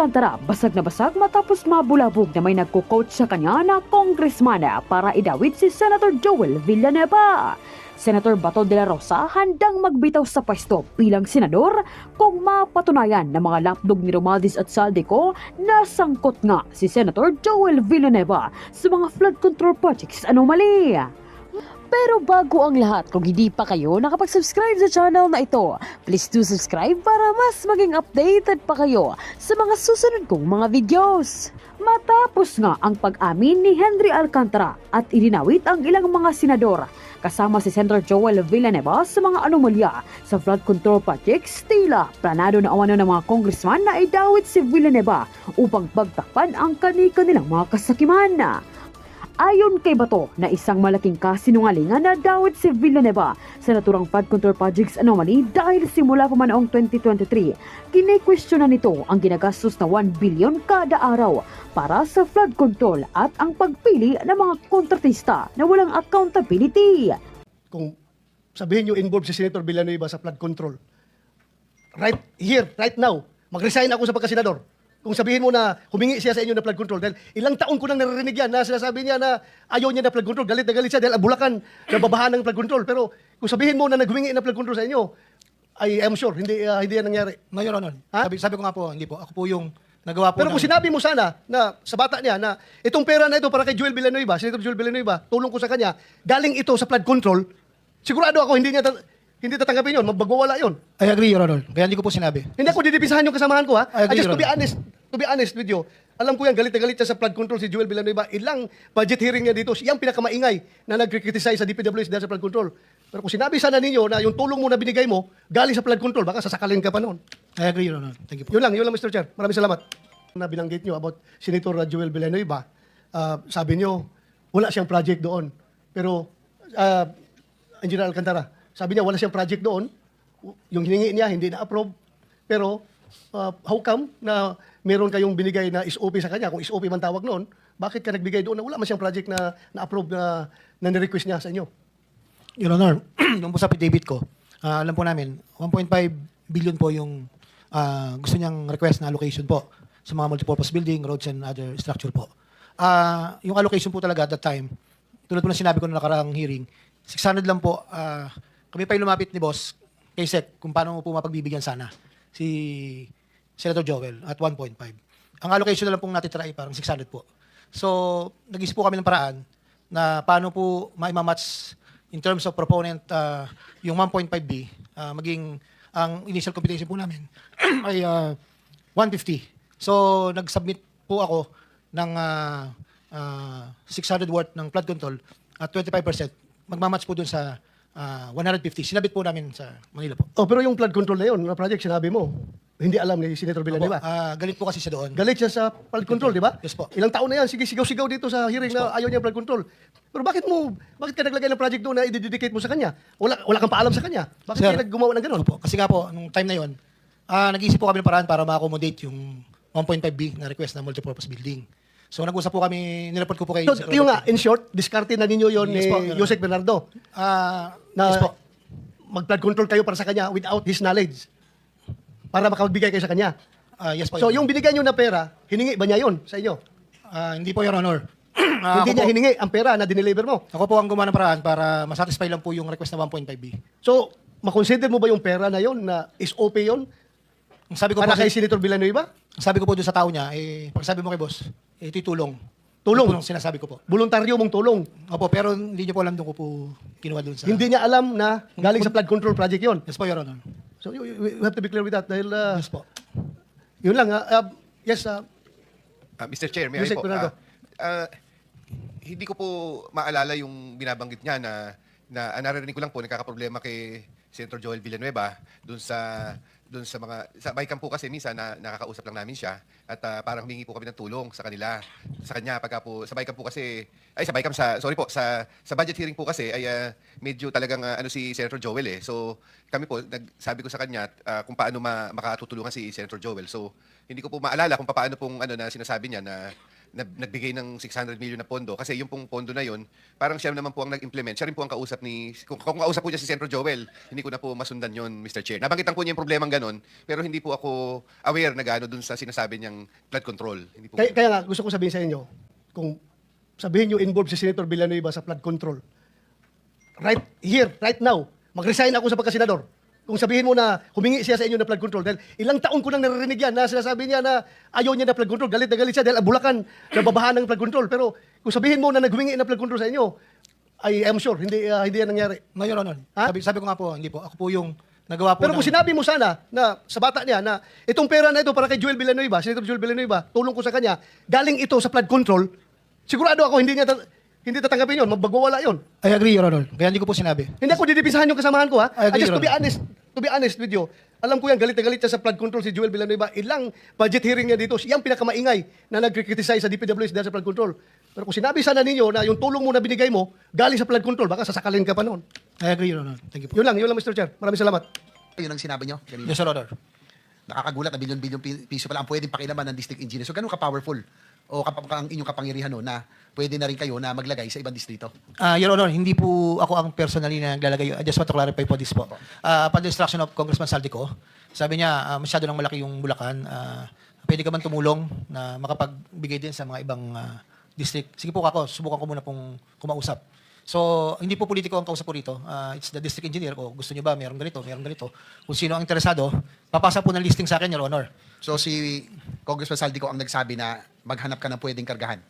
Alcantara basag na basag matapos mabulabog na may nagko-coach sa kanya na congressman para idawit si Senator Joel Villanueva. Senator Bato de la Rosa handang magbitaw sa pwesto bilang senador kung mapatunayan na mga lapdog ni Romualdez at Saldico na sangkot nga si Senator Joel Villanueva sa mga flood control projects anomaly. Pero bago ang lahat, kung hindi pa kayo nakapag-subscribe sa channel na ito, please do subscribe para mas maging updated pa kayo sa mga susunod kong mga videos. Matapos nga ang pag-amin ni Henry Alcantara at ilinawit ang ilang mga senador, kasama si Senator Joel Villanueva sa mga anomalya sa flood control projects, tila planado na umano ng mga congressman na idawit si Villanueva upang pagtakpan ang kanilang mga kasakiman. Ayon kay Bato na isang malaking kasinungalingan na dawit si Villanueva sa naturang flood control projects anomaly dahil simula pa man noong 2023, kine-questionan nito ang ginagastos na 1 billion kada araw para sa flood control at ang pagpili ng mga kontratista na walang accountability. Kung sabihin nyo involved si Senator Villanueva sa flood control, right here, right now, mag-resign ako sa pagkasenador. Kung sabihin mo na humingi siya sa inyo ng flood control, dahil ilang taon ko nang naririnig yan na sinasabi niya na ayaw niya ng flood control, galit na galit siya dahil ang Bulacan nababahan ng flood control. Pero kung sabihin mo na naghumingi ng flood control sa inyo, I am sure, hindi yan nangyari. No, Your Honor. Ha? Sabi ko nga po, hindi po. Ako po yung nagawa po Pero kung sinabi mo sana na sa bata niya na itong pera na ito para kay Joel Villanueva, Senator Joel Villanueva, tulong ko sa kanya, galing ito sa flood control, sigurado ako hindi tatanggapin yun, magbagwawala yun. I agree, Your Honor. Kaya hindi ko po sinabi. Hindi ako didipisahan yung kasamahan ko, ha? I agree, Just to Your be honest with you, alam ko yan, galit na galit siya sa flood control si Joel Villanueva. Ilang budget hearing niya dito, siyang pinakamaingay na nag-criticize sa DPWH dahil sa flood control. Pero kung sinabi sana ninyo na yung tulong mo na binigay mo, galing sa flood control, baka sasakalin ka pa noon. I agree, Your Honor. Thank you po. Yun lang, Mr. Chair. Maraming salamat. Na binanggit nyo about Senator Joel Villanueva, sabi nyo, wala siyang project doon. Pero, Engineer Alcantara, sabi niya, wala siyang project doon. Yung hiningi niya, hindi na-approve. Pero, how come na meron kayong binigay na SOP sa kanya? Kung SOP man tawag noon, bakit ka nagbigay doon na wala man siyang project na na-approve na ni-request niya sa inyo? Your Honor, nung po sa affidavit ko, alam po namin, 1.5 billion po yung gusto niyang request na allocation po sa mga multipurpose building, roads, and other structure po. Yung allocation po talaga at that time, tulad po ng sinabi ko na nakaraang hearing, 600 lang po. Kami pa yung lumapit ni Boss kay Sec kung paano po mapagbibigyan sana si Senator Joel at 1.5. Ang allocation na lang pong natitira ay parang 600 po. So, nag-isip po kami ng paraan na paano po maimamatch in terms of proponent yung 1.5B maging ang initial computation po namin ay 150. So, nag-submit po ako ng 600 worth ng flood control at 25%. Magmamatch po dun sa 150. Sinabit po namin sa Manila po. Oh, pero yung flood control na yun, na project, sinabi mo, hindi alam ni Senator Villanueva. Galit po kasi siya doon. Galit siya sa flood control, di ba? Yes po. Ilang taon na yan, sige, sigaw-sigaw dito sa hearing na ayaw niya flood control. Pero bakit ka naglagay ng project doon na i-dedicate mo sa kanya? Wala kang paalam sa kanya. Bakit Sir, kayo naggumawa ng gano'n? Opo. Kasi nga po, nung time na yon, nag-iisip po kami ng paraan para ma-accommodate yung 1.5B na request na multipurpose building. So nag-usap po kami, nireport ko po kay So, yung nga, in short, discarte na ninyo yon Yes ni po. Yusek Bernardo. Na Yes po. mag-flood control kayo para sa kanya without his knowledge. Para makapagbigay kayo sa kanya. Yes po. So, Your yung binigay nyo na pera, hiningi ba niya yon sa inyo? Hindi po, Your Honor. Hindi niya hiningi ang pera na dineliver mo. Ako po ang gumawa ng paraan para masatisfy lang po yung request na 1.5B. So, makonsider mo ba yung pera na yon na SOP yon? Ang sabi ko po, Para kay Senator Villanueva? ang sabi ko po doon sa tao niya, pag sabi mo kay boss, ito'y tulong. Tulong? Ito po ang sinasabi ko po. Voluntaryo mong tulong. Opo, pero hindi niyo po alam doon ko po kinuha doon sa... Hindi niya alam na galing sa flood control project yon. Yes po, Your Honor. So, we have to be clear with that. Dahil, Yes po. yun lang. Yes, Mr. Chair, may Yusek po. Bernardo. Hindi ko po maalala yung binabanggit niya na naririnig ko lang po nagkakaproblema kay Senator Joel Villanueva doon sa Bicam po kasi minsan nakakausap lang namin siya at parang humingi po kami ng tulong sa kanya pagka po sa Bicam po kasi sa budget hearing po kasi ay medyo talagang si Senator Joel so kami po nagsabi ko sa kanya kung paano makatutulungan si Senator Joel. So hindi ko po maalala kung paano pong na sinasabi niya na nagbigay ng 600 million na pondo kasi yung pong pondo na yun, parang siya naman po ang nag-implement. Siya rin po ang kausap ni, kung kausap po niya si Senator Joel, hindi ko na po masundan yun, Mr. Chair. Nabangitan po niya yung problemang ganon, pero hindi po ako aware na gaano dun sa sinasabi niyang flood control. Hindi po Kaya nga, gusto ko sabihin sa inyo, kung sabihin nyo involved si Senator Villanueva sa flood control, right here, right now, mag-resign ako sa pagkasenador. Kung sabihin mo na humingi siya sa inyo ng flood control, dahil ilang taon ko nang naririnig yan na sinasabi niya na ayaw niya na flood control, galit na galit siya dahil ang Bulacan nababahan ng flood control. Pero kung sabihin mo na naghumingi ng flood control sa inyo, I am sure, hindi yan nangyari. No, Your Honor. Ha? Sabi ko nga po, hindi po. Ako po yung nagawa po Pero kung ng- sinabi mo sana na sa bata niya na itong pera na ito para kay Joel Villanueva, Senator Joel Villanueva, tulong ko sa kanya, galing ito sa flood control, sigurado ako hindi tatanggapin yun, magbagwawala yun. I agree, Your Honor. Kaya hindi ko po sinabi. Hindi ako didipisahan yung kasamahan ko, ha? I agree, Just Your to be honest with you, alam ko yan, galit na galit siya sa flood control si Joel Villanueva. Ilang budget hearing niya dito, siyang pinakamaingay na nagkriticize sa DPWH dahil sa flood control. Pero kung sinabi sana ninyo na yung tulong mo na binigay mo, galing sa flood control, baka sasakalin ka pa noon. I agree, Your Honor. Thank you po. Yun lang, Mr. Chair. Maraming salamat. Yun ang sinabi nyo kanina. Yes, Your Honor. Nakakagulat na bilyon-bilyon piso pala ang pwedeng pakilaman ng district engineer. So, ganun ka-powerful o ang inyong kapangyarihan no, na pwede na rin kayo na maglagay sa ibang distrito. Your Honor, hindi po ako ang personally na naglalagay. I just want to clarify po this po. Upon the instruction of Congressman Saldico, sabi niya, masyado nang malaki yung Bulacan. Pwede ka man tumulong na makapagbigay din sa mga ibang district. Sige po ako, subukan ko muna pong kumausap. So, hindi po politiko ang kausap po rito. It's the district engineer ko. Gusto niyo ba, meron ganito, meron ganito. Kung sino ang interesado, papasa po ng listing sa akin, Your Honor. So, si Congressman Saldico ang nagsabi na maghanap ka ng pwedeng kargahan.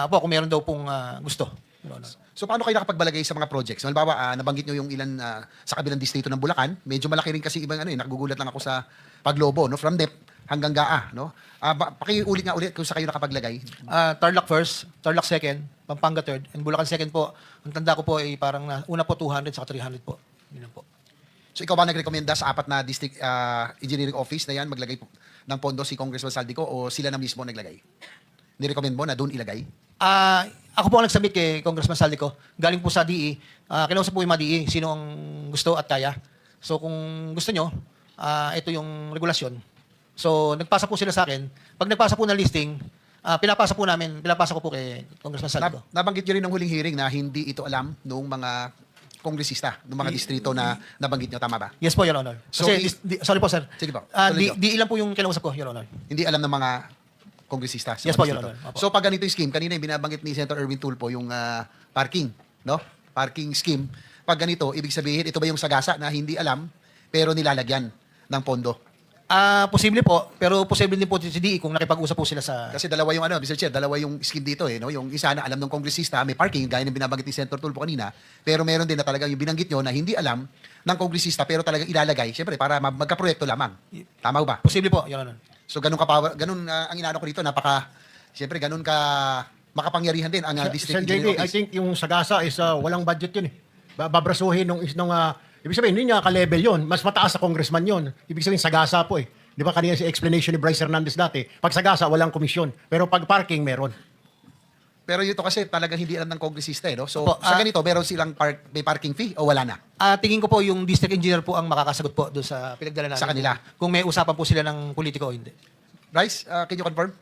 Po, kung meron daw pong gusto, Your Honor. So, paano kayo nakapagbalagay sa mga projects? Halimbawa, nabanggit nyo yung ilan sa kabilang distrito ng Bulacan. Medyo malaki rin kasi ibang nakagugulat lang ako sa Paglobo, no? From DEP hanggang GAA, no? Pakiulit nga ulit kung sa kayo nakapaglagay. Tarlac first, Tarlac second, Pampanga third, and Bulacan second po. Ang tanda ko po ay parang una po 200 saka 300 po. Yun lang po. So, ikaw ba nagrekomenda sa apat na district engineering office na yan maglagay ng pondo si Congressman Saldico o sila na mismo naglagay? Nirecommend mo na doon ilagay? Ako po ang nagsubmit kay Congressman Saldico. Galing po sa DE. Kinausap po yung mga DE, sino ang gusto at kaya. So kung gusto nyo, ito yung regulasyon. So nagpasa po sila sa akin. Pag nagpasa po ng listing, pinapasa ko po kay Congressman Saldico. Nabanggit nyo rin ng huling hearing na hindi ito alam nung mga kongresista, nung mga distrito na nabanggit nyo, tama ba? Yes po, Your Honor. So, Kasi, sorry po, sir. Sige po. Tuloy nyo. DE lang po yung kinausap ko, Your Honor. Hindi alam ng mga kongresista. sa Yes mga po, Your distrito. Honor. Opo. So pag ganito yung scheme, kanina yung binabanggit ni Senator Erwin Tulfo, yung parking, no? Parking scheme. Pag ganito, ibig sabihin, ito ba yung sagasa na hindi alam, pero nilalagyan ng pondo? Posible po, pero posible din po si DE kung nakipag-usap po sila sa... Kasi dalawa yung Mr. Chair, dalawa yung scheme dito no? Yung isa na alam ng kongresista, may parking, gaya ng binabanggit ni Senator Tulfo kanina, pero meron din na talagang yung binanggit nyo na hindi alam ng kongresista, pero talagang ilalagay, siyempre, para magkaproyekto lamang. Tama ba? Posible po, Your Honor. So ganun ang inaano ko dito, siyempre ganun ka makapangyarihan din ang district Sir engineer JD, I office. think yung Sagasa is walang budget yun eh. Babrasuhin nung ibig sabihin, hindi niya ka-level yun. Mas mataas sa congressman yun. Ibig sabihin, Sagasa po eh. Di ba kanina si explanation ni Bryce Hernandez dati, pag Sagasa, walang komisyon. Pero pag parking, meron. Pero ito kasi talagang hindi alam ng kongresista no? So Opo, sa ganito, meron silang may parking fee o wala na? Tingin ko po yung district engineer po ang makakasagot po doon sa pinagdala namin. Sa kanila. Kung may usapan po sila ng politiko o hindi. Bryce, can you confirm?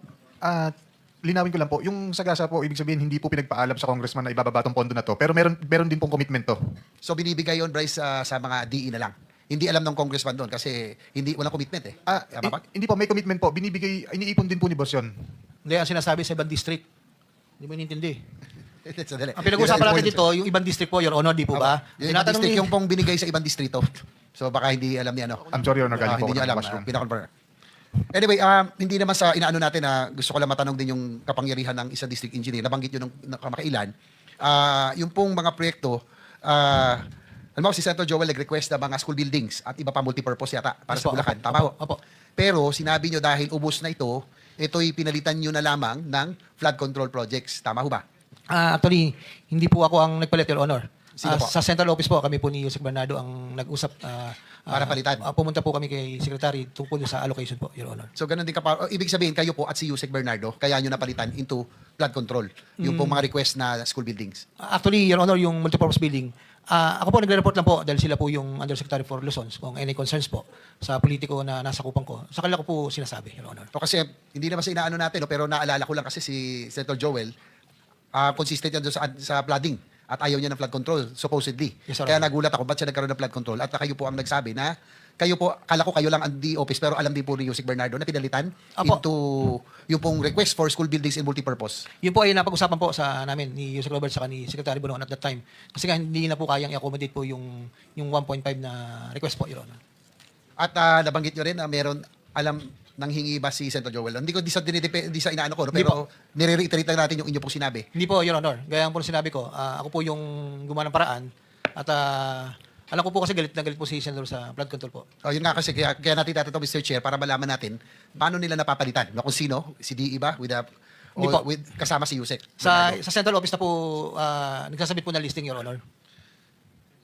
Linawin ko lang po, yung Sagasa po, ibig sabihin, hindi po pinagpaalam sa congressman na ibababa tong pondo na to. Pero meron din pong commitment to. So binibigay yon Bryce sa mga DE na lang. Hindi alam ng congressman doon kasi walang commitment eh. Tama ba? Hindi po, may commitment po. Iniipon din po ni boss yun. Hindi, ang sinasabi sa ibang district. Hindi mo inintindi. Sandali. Ang pinag-uusapan natin dito, yung ibang district po, Your Honor, di po ba? Yung ibang district, yung pong binigay sa ibang distrito. So baka hindi alam niya I'm sorry, Honor, galing po hindi ako niya ng alam. washroom. Pinakonfirm. Anyway, hindi naman sa inaano natin na gusto ko lang matanong din yung kapangyarihan ng isang district engineer. Nabanggit yun ng kamakailan. Yung pong mga proyekto, alam mo, si Senator Joel nag-request na mga school buildings at iba pa multipurpose yata para Yes sa po, Bulacan. opo, Tama opo, ho? opo. Pero sinabi nyo dahil ubos na ito'y pinalitan nyo na lamang ng flood control projects. Tama ho ba? Actually, hindi po ako ang nagpalit, Your Honor. Sino po? Sa central office po, kami po ni Yusek Bernardo ang nag-usap. Para palitan. Pumunta po kami kay Secretary tungkol sa allocation po, Your Honor. So ganun din ibig sabihin kayo po at si Yusek Bernardo, kaya nyo napalitan into flood control. Yung pong mga request na school buildings. Actually, Your Honor, yung multipurpose building, ako po nagre-report lang po dahil sila po yung Undersecretary for Luzon kung any concerns po sa politiko na nasa kupang ko. Sa kanila ko po sinasabi, Your Honor. O kasi hindi naman sa inaano natin, no, pero naalala ko lang kasi si Senator Joel, consistent yan doon sa flooding at ayaw niya ng flood control, supposedly. Yes, sir. Kaya nagulat ako, ba't siya nagkaroon ng flood control? At kayo po ang nagsabi na, kayo po, kala ko kayo lang ang office, pero alam din po ni Yusek Bernardo na pinalitan Apo. into yung pong request for school buildings and multipurpose. Yun po ay napag-usapan po sa namin ni Yusek Robert sa ni Secretary Bonoan at that time. Kasi nga hindi na po kayang i-accommodate po yung 1.5 na request po, Your Honor. At nabanggit nyo rin na meron, nang hingi ba si Senator Joel? Hindi sa inaano ko, no? Hindi Pero nire-reiterate lang natin yung inyo pong sinabi. Hindi po, Your Honor. Gaya po sinabi ko, ako po yung gumawa ng paraan at alam ko po kasi galit na galit po si Senator sa flood control po. Oh, yun nga kasi kaya natin tatanong Mr. Chair para malaman natin paano nila napapalitan. No, kung sino, si DE ba Hindi po. kasama si Yusek. Sa Bernardo. central office na po, nagsasabit po na listing, Your Honor.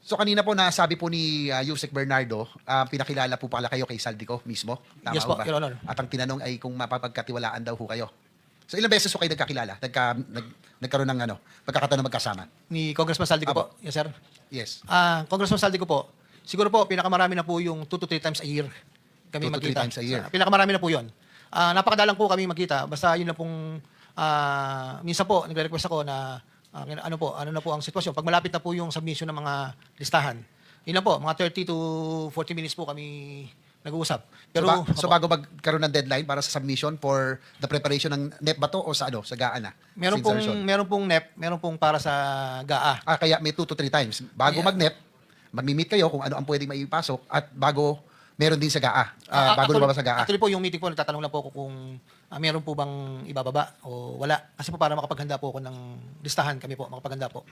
So kanina po nasabi po ni Yusek Bernardo, pinakilala po pala kayo kay Saldico mismo. Tama Yes ho po, ba? Your Honor. At ang tinanong ay kung mapapagkatiwalaan daw ho kayo. So ilang beses ho kayo nagkakilala? Nagkaroon ng pagkakataon na magkasama? Ni Congressman Saldico po. Yes, sir. Yes. Congressman Saldico po, siguro po, pinakamarami na po yung 2 to 3 times a year kami 2 to 3 magkita. times a year. Pinakamarami na po yun. Napakadalang po kami magkita. Basta yun na pong, minsan po, nagre-request ako na, ano na po ang sitwasyon. Pag malapit na po yung submission ng mga listahan, yun lang po, mga 30 to 40 minutes po kami nag-uusap. Pero, so bago magkaroon ng deadline para sa submission for the preparation ng NEP ba to o sa sa GAA na? meron Since Rizal. pong NEP, meron pong para sa GAA. Kaya may 2 to 3 times. Bago Yeah. mag-NEP, mag-meet kayo kung ano ang pwedeng maipasok at bago meron din sa GAA. Bago Actually- lumabas sa GAA. Actually po, yung meeting po, nagtatanong lang po ako kung meron po bang ibababa o wala. Kasi po para makapaghanda po ako ng listahan kami po, makapaghanda po.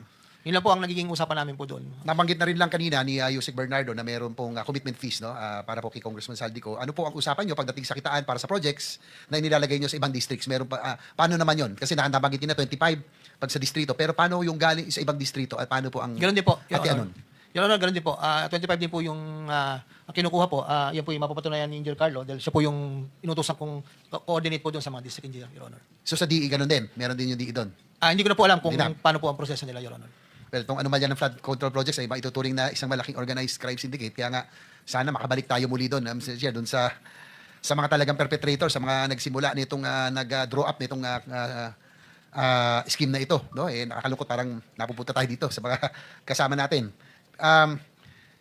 Yun lang po ang nagiging usapan namin po doon. Nabanggit na rin lang kanina ni Yusek Bernardo na meron pong commitment fees, no, para po kay Congressman Saldico. Ano po ang usapan nyo pagdating sa kitaan para sa projects na inilalagay nyo sa ibang districts? Meron pa, paano naman yon? Kasi nabanggit nyo na 25 pag sa distrito. Pero paano yung galing sa ibang distrito at paano po ang Ganun din po. Ate Anon? Your Honor, ganun din po. 25 din po yung ang kinukuha po. Yan po yung mapapatunayan ni Engineer Carlo dahil siya po yung inutusan kong coordinate po doon sa mga district engineer, Your Honor. So sa DE, ganun din? Meron din yung DE doon? Hindi ko na po alam kung Hindi na. paano po ang proseso nila, Your Honor. Well, itong anomalya ng flood control projects ay maituturing na isang malaking organized crime syndicate. Kaya nga, sana makabalik tayo muli doon, Mr. Chair, doon sa mga talagang perpetrator, sa mga nagsimula nitong nag-draw up nitong scheme na ito. No? Nakakalungkot, parang napupunta tayo dito sa mga kasama natin.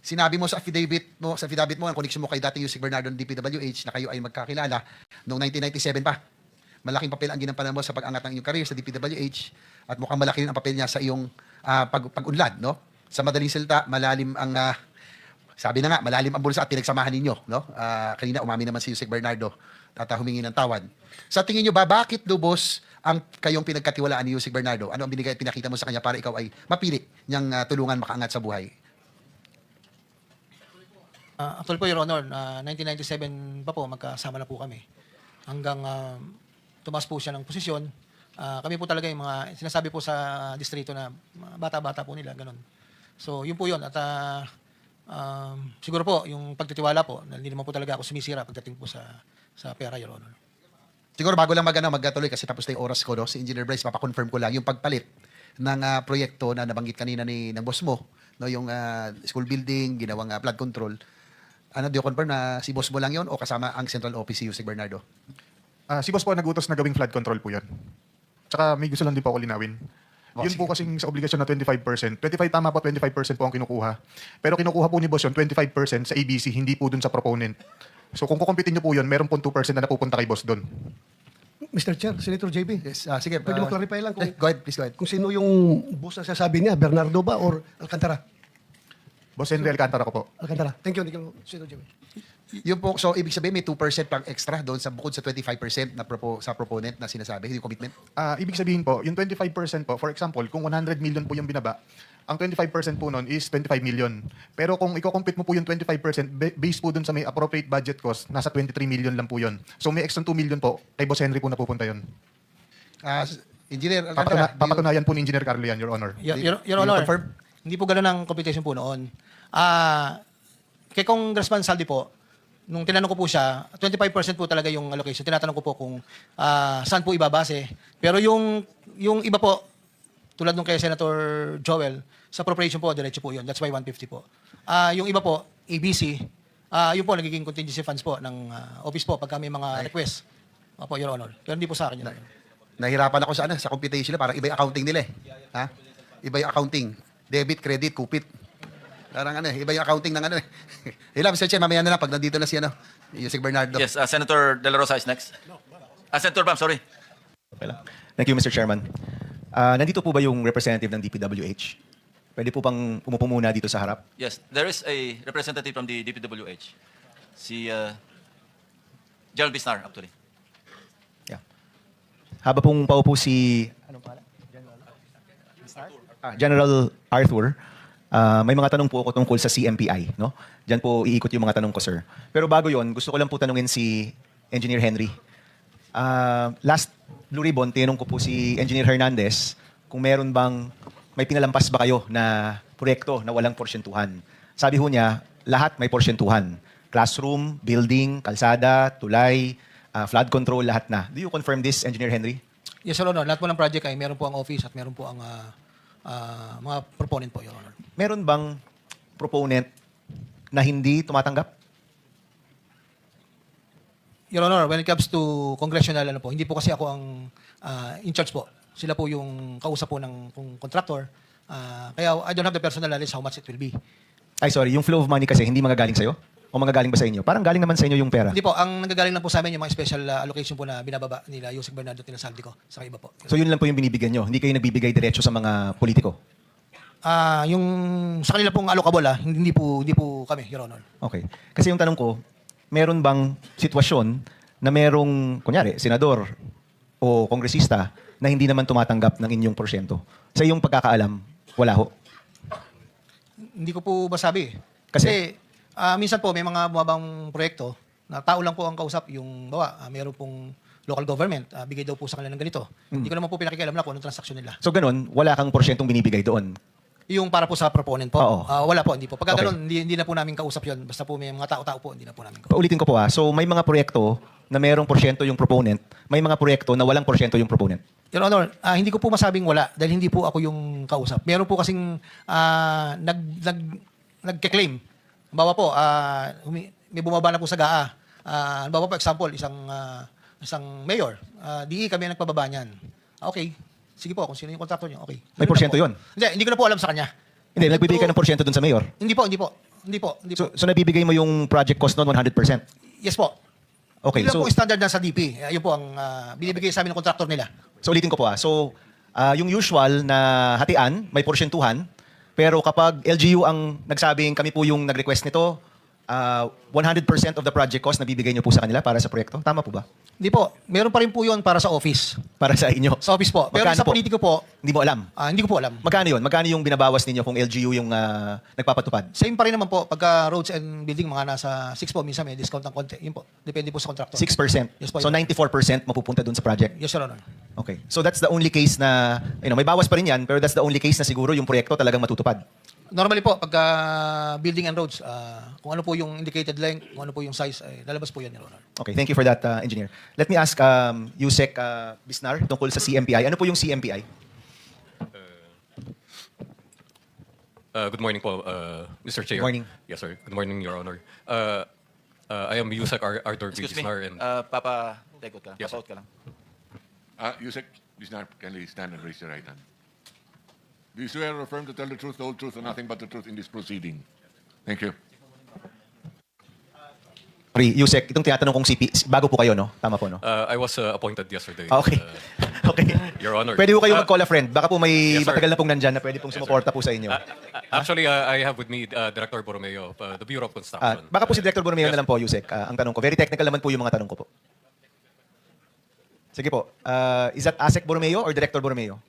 Sinabi mo sa affidavit mo, ang connection mo kay dating Yusek Bernardo ng DPWH na kayo ay magkakilala noong 1997 pa. Malaking papel ang ginampanan mo sa pag-angat ng iyong career sa DPWH at mukhang malaki rin ang papel niya sa iyong pag-unlad, no? Sa madaling salita, malalim ang sabi na nga, malalim ang bulsa at pinagsamahan ninyo, no? Kanina umamin naman si Yusek Bernardo at humingi ng tawad. Sa tingin niyo ba, bakit lubos ang kayong pinagkatiwalaan ni Yusek Bernardo? Ano ang binigay at pinakita mo sa kanya para ikaw ay mapili niyang tulungan makaangat sa buhay? Actually po, Your Honor, 1997 pa po, magkasama na po kami. Hanggang tumas po siya ng posisyon. Kami po talaga yung mga sinasabi po sa distrito na bata-bata po nila, ganun. So, yun po yun. At siguro po, yung pagtitiwala po, hindi naman po talaga ako sumisira pagdating po sa pera, Your Honor. Siguro bago lang magtuloy kasi tapos na yung oras ko, no? Si Engineer Bryce, papakonfirm ko lang yung pagpalit ng proyekto na nabanggit kanina ng boss mo, no? Yung school building, ginawang flood control. Do you confirm na si boss mo lang yon o kasama ang central office si Yusek Bernardo? Si boss po nagutos na gawing flood control po yan. Tsaka may gusto lang din po ako linawin. Yun po kasing sa obligasyon na 25%. 25 tama po, 25% po ang kinukuha. Pero kinukuha po ni boss yun, 25% sa ABC, hindi po dun sa proponent. So kung kukumpitin niyo po yun, meron po 2% na napupunta kay boss dun. Mr. Chair, Senator JB, Yes, sige. pwede mo clarify lang Go ahead, please go ahead. kung sino yung boss na sasabi niya, Bernardo ba or Alcantara? Boss Henry Alcantara ko po. Alcantara. Thank you, Senator JB. Yung po, so ibig sabihin may 2% pang extra doon sa bukod sa 25% na sa proponent na sinasabi, yung commitment? Ibig sabihin po, yung 25% po, for example, kung 100 million po yung binaba, ang 25% po nun is 25 million. Pero kung i-compute mo po yung 25%, based po dun sa may appropriate budget cost, nasa 23 million lang po yun. So may extra 2 million po, kay Boss Henry po napupunta yun. Engineer Alcantara, Papatunayan po ni Engineer Carlo yan, Your Honor. Your do you Honor, confirm? Hindi po gano'n ang computation po noon. Kay Congressman Saldi po, nung tinanong ko po siya, 25% po talaga yung allocation. Tinatanong ko po kung saan po ibabase. Pero yung iba po, tulad nung kay Senator Joel, sa appropriation po, diretso po yun. That's why 150 po. Yung iba po, ABC, yun po, nagiging contingency funds po ng office po pagka may mga request. Opo, Your Honor. Pero hindi po sa akin yun. Nahirapan ako sa sa computation nila, parang iba yung accounting nila eh. Ha? Iba yung accounting. Debit, credit, kupit. Parang iba yung accounting ng Hila, Mr. Chair, mamaya na lang pag nandito na si Yusek Bernardo. Yes, Senator De La Rosa is next. Senator Bam, sorry. Okay lang. Thank you, Mr. Chairman. Nandito po ba yung representative ng DPWH? Pwede po bang umupo muna dito sa harap? Yes, there is a representative from the DPWH. Si Gerald Bisnar, actually. Yeah. Haba pong paupo si General Arthur, may mga tanong po ako tungkol sa CMPI. No? Diyan po iikot yung mga tanong ko, sir. Pero bago yon, gusto ko lang po tanungin si Engineer Henry. Last Blue Ribbon, tinanong ko po si Engineer Hernandez kung meron bang, may pinalampas ba kayo na proyekto na walang porsyentuhan. Sabi ho niya, lahat may porsyentuhan. Classroom, building, kalsada, tulay, flood control, lahat na. Do you confirm this, Engineer Henry? Yes, Your Honor. Lahat po ng project ay meron po ang office at meron po ang mga proponent po, Your Honor. Meron bang proponent na hindi tumatanggap? Your Honor, when it comes to congressional, hindi po kasi ako ang in charge po. Sila po yung kausap po ng contractor. Kaya I don't have the personal knowledge how much it will be. Ay, sorry. Yung flow of money kasi hindi magagaling sa'yo? O magagaling ba sa inyo? Parang galing naman sa inyo yung pera. Hindi po. Ang nanggagaling lang po sa amin yung mga special allocation po na binababa nila Yusek Bernardo Tinasaldi ko sa iba po. So yun lang po yung binibigyan nyo? Hindi kayo nagbibigay diretso sa mga politiko? Yung sa kanila pong allocable, hindi po kami, Your Honor. Okay. Kasi yung tanong ko, meron bang sitwasyon na merong, kunyari, senador o kongresista na hindi naman tumatanggap ng inyong porsyento? Sa iyong pagkakaalam, wala ho? Hindi ko po masabi. Kasi? Minsan po may mga bumabang proyekto na tao lang po ang kausap. Yung meron pong local government, bigay daw po sa kanila ng ganito. Hindi ko naman po pinakikialam na kung anong transaksyon nila. So ganun, wala kang porsyentong binibigay doon? Yung para po sa proponent po? Oo. Wala po, hindi po. Pagka Okay. ganun, hindi na po namin kausap yun. Basta po may mga tao-tao po, hindi na po namin kausap. Paulitin ko po So may mga proyekto na merong porsyento yung proponent, may mga proyekto na walang porsyento yung proponent. Your Honor, hindi ko po masabing wala dahil hindi po ako yung kausap. Meron po kasing nagke-claim. Halimbawa po, may bumaba na po sa GAA. Halimbawa po, example, isang mayor. Di kami ang nagpababa niyan. Okay. Sige po, kung sino yung kontraktor niyo, okay. May porsyento po. yun? Hindi ko na po alam sa kanya. Hindi, nagbibigay ka ng porsyento doon sa mayor. Hindi po. So nabibigay mo yung project cost noon 100%? Yes po. Okay, Yun lang so po ang standard na sa DP. Yun po ang binibigay sa amin ng kontraktor nila. so ulitin ko po So yung usual na hatian, may porsyentuhan, pero kapag LGU ang nagsabing kami po yung nag-request nito, 100% of the project cost nabibigay niyo po sa kanila para sa proyekto. Tama po ba? Hindi po. Meron pa rin po yun para sa office. Para sa inyo? Sa office po. Pero Magkano sa politiko po, Hindi mo alam? hindi ko po alam. Magkano yun? Magkano yung binabawas ninyo kung LGU yung nagpapatupad? Same pa rin naman po. Pagka roads and building, mga nasa 6 po. Minsan may discount ng konti. Yun po. Depende po sa contractor. 6%? Yes po. So 94% mapupunta dun sa project? Yes, Your Honor. Okay. So that's the only case na, may bawas pa rin yan, pero that's the only case na siguro yung proyekto talagang matutupad. Normally po, pagka building and roads, kung ano po yung indicated length, kung ano po yung size, lalabas po yan, Your Honor. Okay, thank you for that, Engineer. Let me ask Yusek Bisnar tungkol sa CMPI. Ano po yung CMPI? Good morning po, Mr. Chair. Good morning. Yes, sir. Good morning, Your Honor. I am Yusek Arthur Excuse me, Bisnar and Papa, tekot ka. Yes, Papa-out ka lang. Yusek Bisnar, kindly stand and raise your right hand. Do you swear or affirm to tell the truth, the whole truth, and nothing but the truth in this proceeding? Thank you. Sorry, Yusek, itong tinatanong kong bago po kayo, no? Tama po, no? I was appointed yesterday. Okay. Okay. Your Honor. Pwede po kayo mag-call a friend. Baka po may Yes, sir. matagal na pong nandyan na pwede pong sumuporta po sa inyo. Actually, I have with me Director Borromeo of the Bureau of Construction. Baka po si Director Borromeo Yes. na lang po, Yusek. Ang tanong ko. Very technical naman po yung mga tanong ko po. Sige po. Is that ASEC Borromeo or Director Borromeo?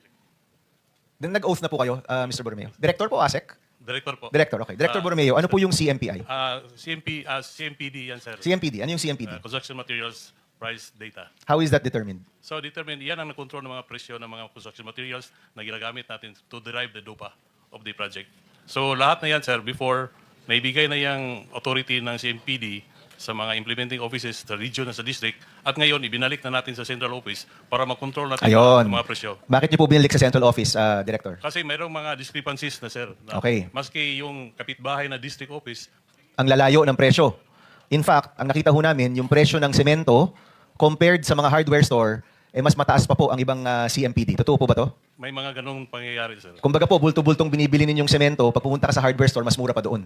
Nag-oath na po kayo, Mr. Borromeo. Director po, ASEC? Director po. Director, okay. Director Borromeo, ano po yung CMPI? CMPD yan, sir. CMPD, ano yung CMPD? Construction Materials Price Data. How is that determined? So, determined, yan ang nag-control ng mga presyo ng mga construction materials na ginagamit natin to derive the DOPA of the project. So lahat na yan, sir, before naibigay na yung authority ng CMPD sa mga implementing offices sa region at sa district, at ngayon ibinalik na natin sa central office para makontrol natin Ayun. ang mga presyo. Bakit niyo po binalik sa central office, Director? Kasi mayroong mga discrepancies na, sir. Na Okay. Maski yung kapitbahay na district office, Ang lalayo ng presyo. In fact, ang nakita ho namin, yung presyo ng semento compared sa mga hardware store, mas mataas pa po ang ibang CMPD. Totoo po ba to? may mga ganong pangyayari, sir. Kumbaga po, bulto-bultong binibili ninyong semento, pag pumunta ka sa hardware store, mas mura pa doon.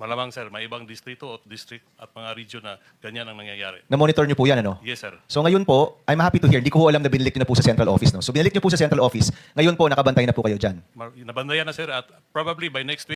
Malamang, sir, may ibang distrito at district at mga region na ganyan ang nangyayari. Na-monitor niyo po yan, ano? Yes, sir. So ngayon po, I'm happy to hear, hindi ko ho alam na binilik niyo na po sa central office. No? So binilik niyo po sa central office, ngayon po nakabantay na po kayo dyan. Nabandayan na, sir, at probably by next week,